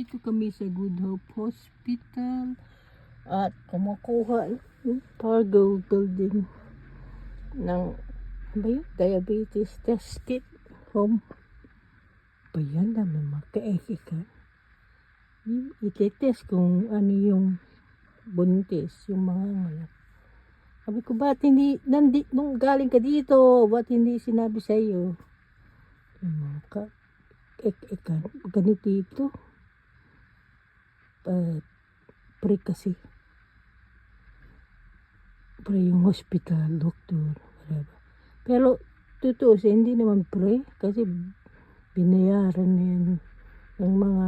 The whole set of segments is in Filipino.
Nandito kami sa Good Hope Hospital at kumukuha ng Fargo building ng diabetes test kit home. Bayan na may makaekikan. Itetest kung ano yung buntis, yung mga nganak. Sabi ko, ba't hindi, nung galing ka dito, ba't hindi sinabi sa'yo? Yung mga ka-ekikan, ganito ito. Pre kasi. Pre yung hospital, doktor, whatever. Pero, totoo siya, hindi naman pre, kasi binayaran na yan ng mga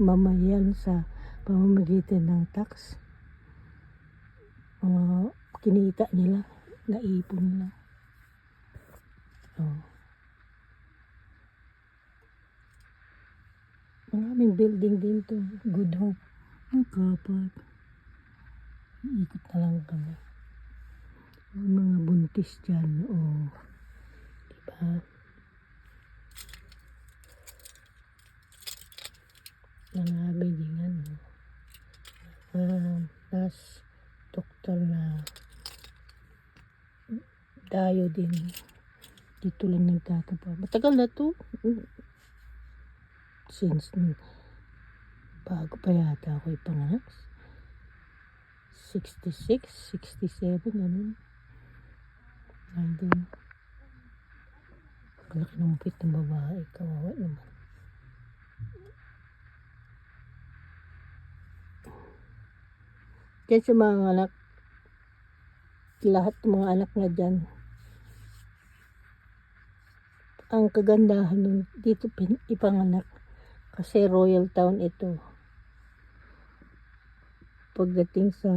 mamayan sa pamamagitan ng tax. Kinita nila, naipon nila. Maraming building din to, Good Hope. Ang kapag ikot na lang kami. Yung mga buntis dyan, diba? Marami din nas doktor na dayo din. Dito lang nagtatapa. Matagal na to. Since bago pa yata ako ipanganak. 66, 67, ganun. Nandun. Kalaki ng mupit ng babae. Kawawa naman. Kaya sa mga anak, lahat ng mga anak na dyan, ang kagandahan nun, dito ipanganak. Kasi royal town ito. Pagdating sa,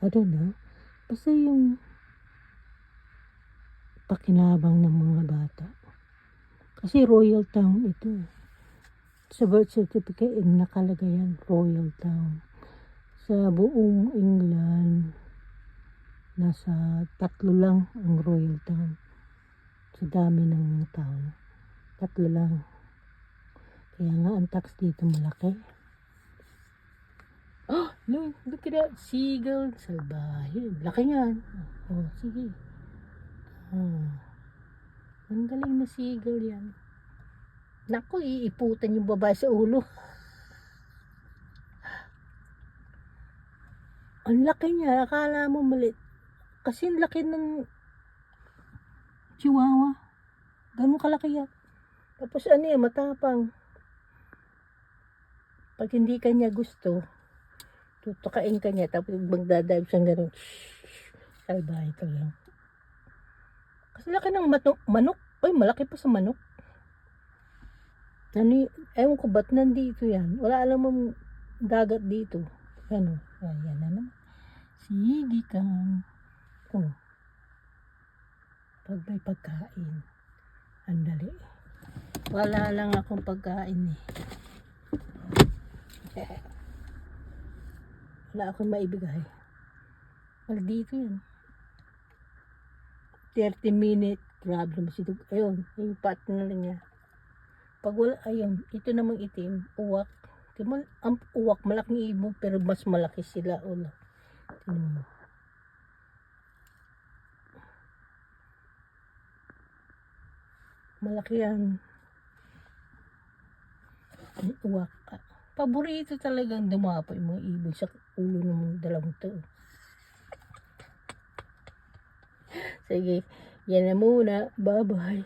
I don't know, basta yung pakinabang ng mga bata. Kasi royal town ito. Sa birth certificate, nakalagay yan, royal town. Sa buong England, nasa 3 lang ang royal town. Sa dami ng tao, 3 lang. Kaya nga ang tax dito malaki. Oh, look at that seagull. Salbahe. Laki yan. Oh, sige. Ang galing na seagull yan. Naku, iiputan yung babae sa ulo. Ang laki niya. Akala mo maliit. Kasi ang laki ng chihuahua. Ganun kalaki yan. Tapos ano yan, matapang. Pag hindi kanya gusto, tutukain ka niya, tapos magdadive siyang gano'n. Salbahe ka lang. Kasi laki ng manok. Ay, malaki pa sa manok. Ano, ewan ko ba't nandito yan. Wala alam mong dagat dito. Ano, ayan na naman. Sige kang. Pag may pagkain, andali. Wala lang akong pagkain Wala akong maibigay. Wala dito yan. 30 minute. Grabe naman si Dug. Ayun, yung partner niya. Pag wala, ayun, ito namang itim, uwak. Ang uwak, malaking ibon, pero mas malaki sila. Malaki yan. Uwak. Paborito talagang dumapa yung mga ibon sa ulo ng dalawang to. Sige, yan na muna. Bye-bye.